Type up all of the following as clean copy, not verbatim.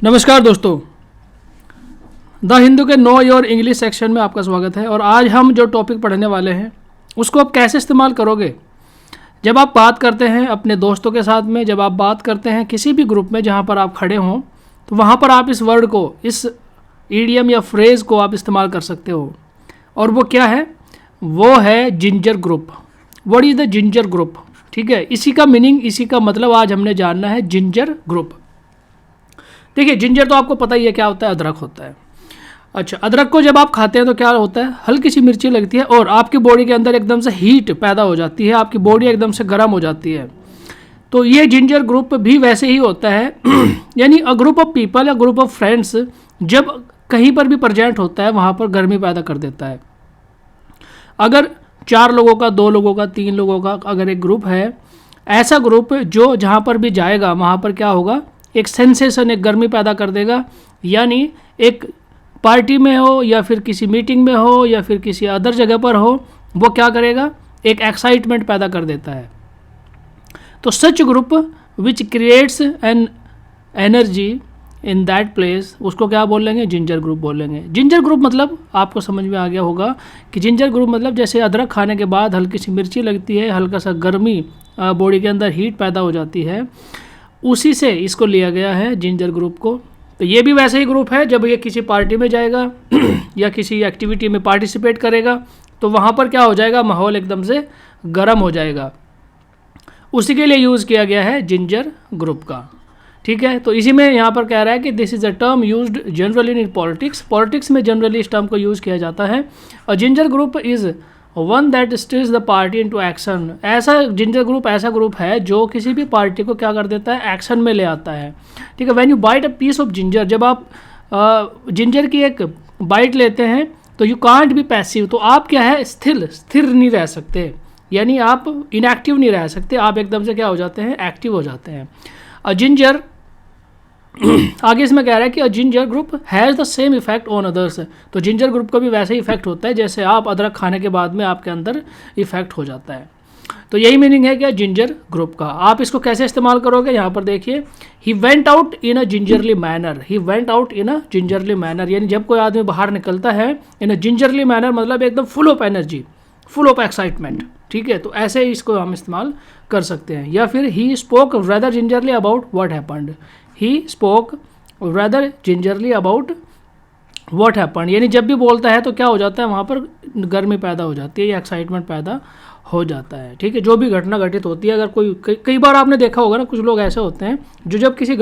नमस्कार दोस्तों, द हिंदू के नो योर इंग्लिश सेक्शन में आपका स्वागत है। और आज हम जो टॉपिक पढ़ने वाले हैं उसको आप कैसे इस्तेमाल करोगे। जब आप बात करते हैं अपने दोस्तों के साथ में, जब आप बात करते हैं किसी भी ग्रुप में जहाँ पर आप खड़े हों, तो वहाँ पर आप इस वर्ड को, इस ईडियम या फ्रेज़ को आप इस्तेमाल कर सकते हो। और वो क्या है? वो है ginger group. What is the ginger group? ठीक है, इसी का मीनिंग, इसी का मतलब आज हमने जानना है, जिंजर ग्रुप। देखिए, जिंजर तो आपको पता ही है क्या होता है, अदरक होता है। अच्छा, अदरक को जब आप खाते हैं तो क्या होता है, हल्की सी मिर्ची लगती है और आपकी बॉडी के अंदर एकदम से हीट पैदा हो जाती है, आपकी बॉडी एकदम से गर्म हो जाती है। तो ये जिंजर ग्रुप भी वैसे ही होता है यानी अ ग्रुप ऑफ पीपल या ग्रुप ऑफ फ्रेंड्स जब कहीं पर भी प्रेजेंट होता है वहाँ पर गर्मी पैदा कर देता है। अगर 4 लोगों का, 2 लोगों का, 3 लोगों का अगर एक ग्रुप है, ऐसा ग्रुप जो जहाँ पर भी जाएगा वहाँ पर क्या होगा, एक सेंसेशन, एक गर्मी पैदा कर देगा। यानी एक पार्टी में हो या फिर किसी मीटिंग में हो या फिर किसी अदर जगह पर हो, वो क्या करेगा, एक एक्साइटमेंट पैदा कर देता है। तो such group which creates an energy in that place, उसको क्या बोलेंगे, जिंजर ग्रुप बोलेंगे। जिंजर ग्रुप मतलब आपको समझ में आ गया होगा कि जिंजर ग्रुप मतलब जैसे अदरक खाने के बाद हल्की सी मिर्ची लगती है, हल्का सा गर्मी, बॉडी के अंदर हीट पैदा हो जाती है, उसी से इसको लिया गया है, जिंजर ग्रुप को। तो ये भी वैसे ही ग्रुप है, जब ये किसी पार्टी में जाएगा या किसी एक्टिविटी में पार्टिसिपेट करेगा तो वहाँ पर क्या हो जाएगा, माहौल एकदम से गर्म हो जाएगा। उसी के लिए यूज़ किया गया है जिंजर ग्रुप का। ठीक है, तो इसी में यहाँ पर कह रहा है कि this is a term used generally in politics. Politics में जनरली इस टर्म को यूज़ किया जाता है। और ginger group is one that stirs the party into action. ऐसा जिंजर ग्रुप ऐसा ग्रुप है जो किसी भी पार्टी को क्या कर देता है, एक्शन में ले आता है। ठीक है, when you bite a piece of ginger, जब आप जिंजर की एक बाइट लेते हैं तो यू कांट बी पैसिव, तो आप क्या है, स्थिर नहीं रह सकते, यानी आप इनएक्टिव नहीं रह सकते, आप एकदम से क्या हो जाते हैं, एक्टिव हो जाते हैं। अ जिंजर आगे इसमें कह रहा है कि a ginger group has the same effect on others. तो जिंजर ग्रुप का भी वैसे ही इफेक्ट होता है जैसे आप अदरक खाने के बाद में आपके अंदर इफेक्ट हो जाता है। तो यही मीनिंग है क्या, जिंजर ग्रुप का। आप इसको कैसे इस्तेमाल करोगे, यहाँ पर देखिए, he went out in a gingerly manner. He went out in a gingerly manner, यानी जब कोई आदमी बाहर निकलता है इन अ जिंजरली मैनर मतलब एकदम full of energy, full of excitement. ठीक है, तो ऐसे ही इसको हम इस्तेमाल कर सकते हैं। या फिर he spoke rather gingerly about what happened. He spoke rather gingerly about what happened, यानी जब भी बोलता है तो क्या हो जाता है, वहाँ पर गर्मी पैदा हो जाती है या एक्साइटमेंट पैदा हो जाता है। ठीक है, जो भी घटना घटित होती है, अगर कोई कई बार आपने देखा होगा ना, कुछ लोग ऐसे होते हैं जो जब किसी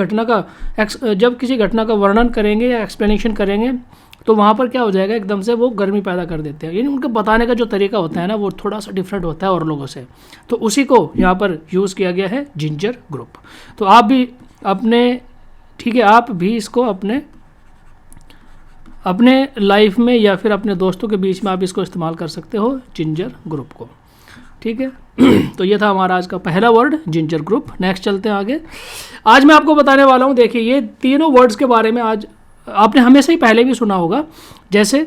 घटना का वर्णन करेंगे या एक्सप्लेनेशन करेंगे तो वहाँ पर क्या हो जाएगा, एकदम से वो गर्मी पैदा कर देते हैं। यानी उनका बताने का जो तरीका होता है ना, वो थोड़ा सा डिफरेंट होता है और लोगों से। तो उसी को यहाँ पर यूज़ किया गया है, जिंजर ग्रुप। तो आप भी अपने, ठीक है, आप भी इसको अपने लाइफ में या फिर अपने दोस्तों के बीच में आप इसको इस्तेमाल कर सकते हो, जिंजर ग्रुप को। ठीक है तो ये था हमारा आज का पहला वर्ड, जिंजर ग्रुप। नेक्स्ट चलते हैं आगे। आज मैं आपको बताने वाला हूँ, देखिए, ये तीनों वर्ड्स के बारे में आज आपने हमेशा ही पहले भी सुना होगा। जैसे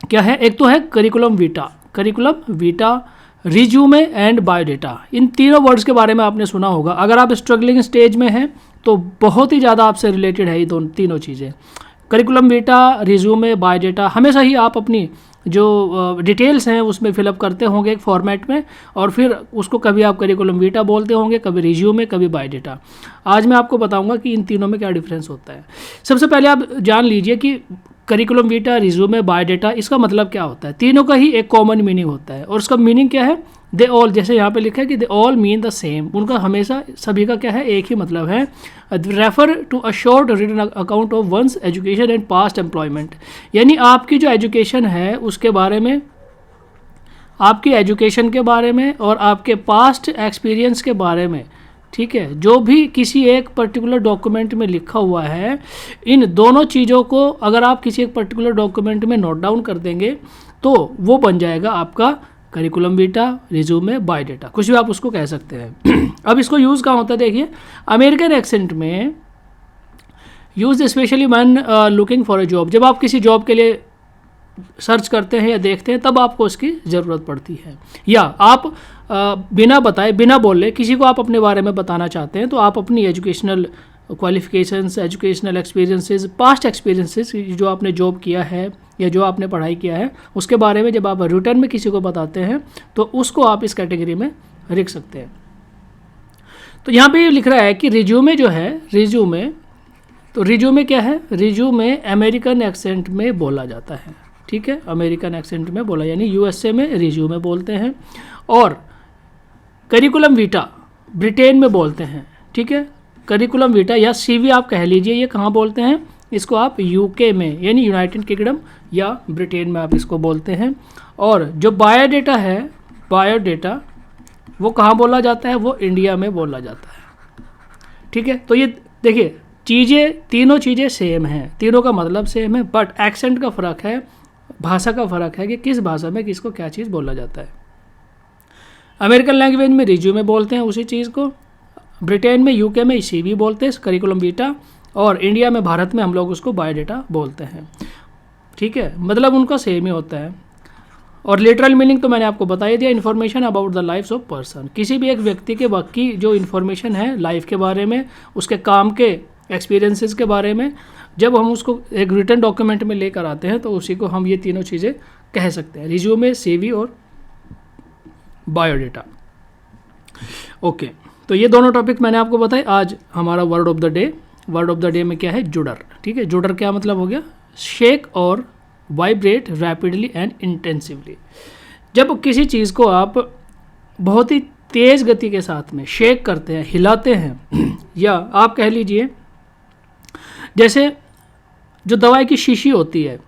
क्या है, एक तो है curriculum vitae, resume and biodata. इन तीनों वर्ड्स के बारे में आपने सुना होगा। अगर आप स्ट्रगलिंग स्टेज में हैं तो बहुत ही ज़्यादा आपसे रिलेटेड है ये तीनों चीज़ें। करिकुलम वीटा, रिज्यूमे, बायोडेटा, हमेशा ही आप अपनी जो डिटेल्स हैं उसमें फिलअप करते होंगे एक फॉर्मेट में, और फिर उसको कभी आप करिकुलम वीटा बोलते होंगे, कभी रिज्यूमे, कभी बायोडेटा। आज मैं आपको बताऊंगा कि इन तीनों में क्या डिफरेंस होता है। सबसे पहले आप जान लीजिए कि करिकुलम वीटा, रिज्यूमे, बायोडेटा, इसका मतलब क्या होता है। तीनों का ही एक कॉमन मीनिंग होता है, और उसका मीनिंग क्या है, दे ऑल, जैसे यहाँ पे लिखा है कि they all mean the same. उनका हमेशा सभी का क्या है, एक ही मतलब है। Refer to a short written account of one's education and past employment, यानी आपकी जो एजुकेशन है उसके बारे में, आपकी एजुकेशन के बारे में और आपके पास्ट एक्सपीरियंस के बारे में। ठीक है, जो भी किसी एक पर्टिकुलर डॉक्यूमेंट में लिखा हुआ है, इन दोनों चीज़ों को अगर आप किसी एक पर्टिकुलर डॉक्यूमेंट में नोट डाउन कर देंगे तो वो बन जाएगा आपका करिकुलम वीटा, रिज्यूमे, बायोडेटा, कुछ भी आप उसको कह सकते हैं। अब इसको यूज़ कहाँ होता है, देखिए, अमेरिकन एक्सेंट में use specially when looking for a job. जब आप किसी जॉब के लिए सर्च करते हैं या देखते हैं तब आपको उसकी ज़रूरत पड़ती है, या आप बिना बताए, बिना बोले किसी को आप अपने बारे में बताना चाहते हैं तो आप अपनी educational qualifications, educational experiences, past experiences, जो आपने जॉब किया है या जो आपने पढ़ाई किया है उसके बारे में जब आप रिटर्न में किसी को बताते हैं तो उसको आप इस कैटेगरी में लिख सकते हैं। तो यहाँ पे लिख रहा है कि रिज्यूमे जो है, रिज्यूमे, तो रिज्यूमे क्या है? रिज्यूमे अमेरिकन एक्सेंट में बोला जाता है, ठीक है, अमेरिकन एक्सेंट में बोला, यानी यूएसए में रिज्यूमे बोलते हैं। और करिकुलम वीटा ब्रिटेन में बोलते हैं, ठीक है, करिकुलम वीटा या सीवी आप कह लीजिए, ये कहाँ बोलते हैं? इसको आप यूके में यानी यूनाइटेड किंगडम या ब्रिटेन में आप इसको बोलते हैं। और जो बायोडेटा है, बायोडेटा वो कहाँ बोला जाता है? वो इंडिया में बोला जाता है, ठीक है। तो ये देखिए तीनों चीज़ें सेम हैं, तीनों का मतलब सेम है, बट एक्सेंट का फ़र्क है, भाषा का फ़र्क है कि किस भाषा में किसको क्या चीज़ बोला जाता है। अमेरिकन लैंग्वेज में रिज्यूमे बोलते हैं उसी चीज़ को, ब्रिटेन में, यूके में सीवी बोलते हैं, करिकुलम वीटा, और इंडिया में, भारत में हम लोग उसको बायोडेटा बोलते हैं, ठीक है, मतलब उनका सेम ही होता है। और लिटरल मीनिंग तो मैंने आपको बता ही दिया, information about the lifes of person, किसी भी एक व्यक्ति के बाकी जो इन्फॉर्मेशन है लाइफ के बारे में, उसके काम के एक्सपीरियंसेस के बारे में, जब हम उसको एक रिटन डॉक्यूमेंट में लेकर आते हैं तो उसी को हम ये तीनों चीज़ें कह सकते हैं, रिज्यूमे, सीवी और बायोडेटा। ओके, तो ये दोनों टॉपिक मैंने आपको बताए। आज हमारा word of the day, word of the day में क्या है? जुडर, ठीक है। जुडर क्या मतलब हो गया? शेक और वाइब्रेट रैपिडली एंड इंटेंसिवली। जब किसी चीज़ को आप बहुत ही तेज़ गति के साथ में शेक करते हैं, हिलाते हैं, या आप कह लीजिए जैसे जो दवाई की शीशी होती है,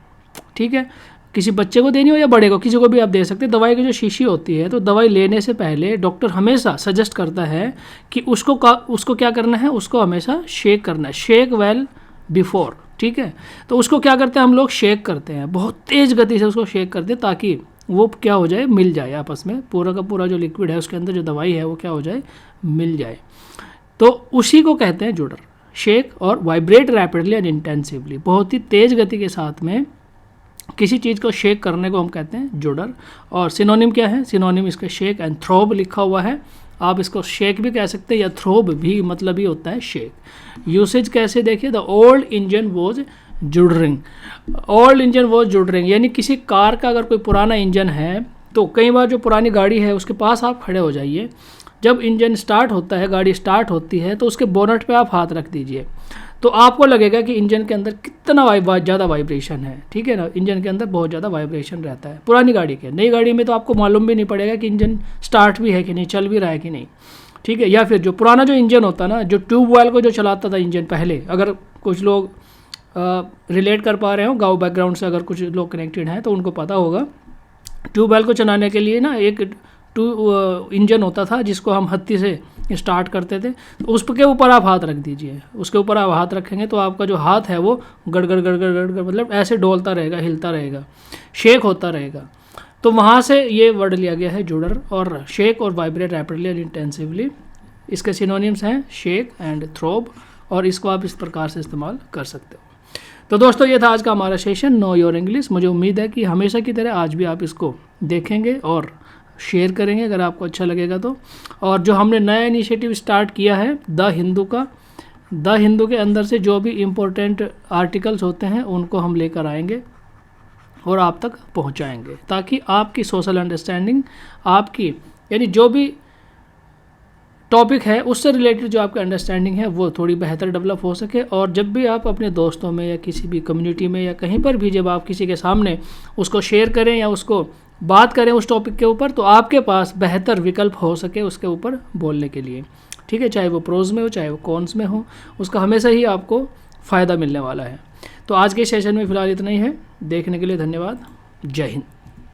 ठीक है, किसी बच्चे को देनी हो या बड़े को, किसी को भी आप दे सकते हैं। दवाई की जो शीशी होती है, तो दवाई लेने से पहले डॉक्टर हमेशा सजेस्ट करता है कि उसको क्या करना है? उसको हमेशा शेक करना है, शेक वेल बिफोर, ठीक है। तो उसको क्या करते हैं हम लोग? शेक करते हैं, बहुत तेज़ गति से उसको शेक करते हैं ताकि वो क्या हो जाए? मिल जाए आपस में, पूरा का पूरा जो लिक्विड है उसके अंदर जो दवाई है वो क्या हो जाए? मिल जाए। तो उसी को कहते हैं जुडर, शेक और वाइब्रेट रैपिडली एंड इंटेंसिवली, बहुत ही तेज़ गति के साथ में किसी चीज़ को शेक करने को हम कहते हैं जुडर। और सिनोनिम क्या है? सिनोनिम इसका शेक एंड थ्रोब लिखा हुआ है, आप इसको शेक भी कह सकते हैं या थ्रोब भी, मतलब ही होता है शेक। यूसेज कैसे देखिए, the old engine was juddering, old engine was juddering, यानी किसी कार का अगर कोई पुराना इंजन है तो कई बार जो पुरानी गाड़ी है उसके पास आप खड़े हो जाइए, जब इंजन स्टार्ट होता है, गाड़ी स्टार्ट होती है, तो उसके बोनट पे आप हाथ रख दीजिए, तो आपको लगेगा कि इंजन के अंदर कितना ज़्यादा वाइब्रेशन है, ठीक है ना। इंजन के अंदर बहुत ज़्यादा वाइब्रेशन रहता है पुरानी गाड़ी के। नई गाड़ी में तो आपको मालूम भी नहीं पड़ेगा कि इंजन स्टार्ट भी है कि नहीं, चल भी रहा है कि नहीं, ठीक है। या फिर जो पुराना जो इंजन होता है ना, जो ट्यूबवेल को जो चलाता था इंजन पहले, अगर कुछ लोग रिलेट कर पा रहे हो गाँव बैकग्राउंड से, अगर कुछ लोग कनेक्टेड हैं तो उनको पता होगा, ट्यूबवेल को चलाने के लिए ना एक इंजन होता था जिसको हम हत्ती से स्टार्ट करते थे, तो उसके ऊपर आप हाथ रख दीजिए, उसके ऊपर आप हाथ रखेंगे तो आपका जो हाथ है वो गड़गड़ गड़गड़ गड़गड़ मतलब ऐसे डोलता रहेगा, हिलता रहेगा, शेक होता रहेगा। तो वहाँ से ये वर्ड लिया गया है जुडर। और शेक और वाइब्रेट रैपिडली एंड इंटेंसिवली, इसके सिनोनिम्स हैं शेक एंड थ्रोब, और इसको आप इस प्रकार से इस्तेमाल कर सकते हो। तो दोस्तों ये था आज का हमारा सेशन नो योर इंग्लिश। मुझे उम्मीद है कि हमेशा की तरह आज भी आप इसको देखेंगे और शेयर करेंगे अगर आपको अच्छा लगेगा तो। और जो हमने नया इनिशिएटिव स्टार्ट किया है द हिंदू का, द हिंदू के अंदर से जो भी इम्पोर्टेंट आर्टिकल्स होते हैं उनको हम लेकर आएंगे और आप तक पहुंचाएंगे, ताकि आपकी सोशल अंडरस्टैंडिंग, आपकी यानी जो भी टॉपिक है उससे रिलेटेड जो आपकी अंडरस्टैंडिंग है वो थोड़ी बेहतर डेवलप हो सके। और जब भी आप अपने दोस्तों में या किसी भी कम्युनिटी में या कहीं पर भी जब आप किसी के सामने उसको शेयर करें या उसको बात करें उस टॉपिक के ऊपर, तो आपके पास बेहतर विकल्प हो सके उसके ऊपर बोलने के लिए, ठीक है। चाहे वो प्रोज में हो चाहे वो कॉन्स में हो, उसका हमेशा ही आपको फ़ायदा मिलने वाला है। तो आज के सेशन में फ़िलहाल इतना ही है। देखने के लिए धन्यवाद। जय हिंद।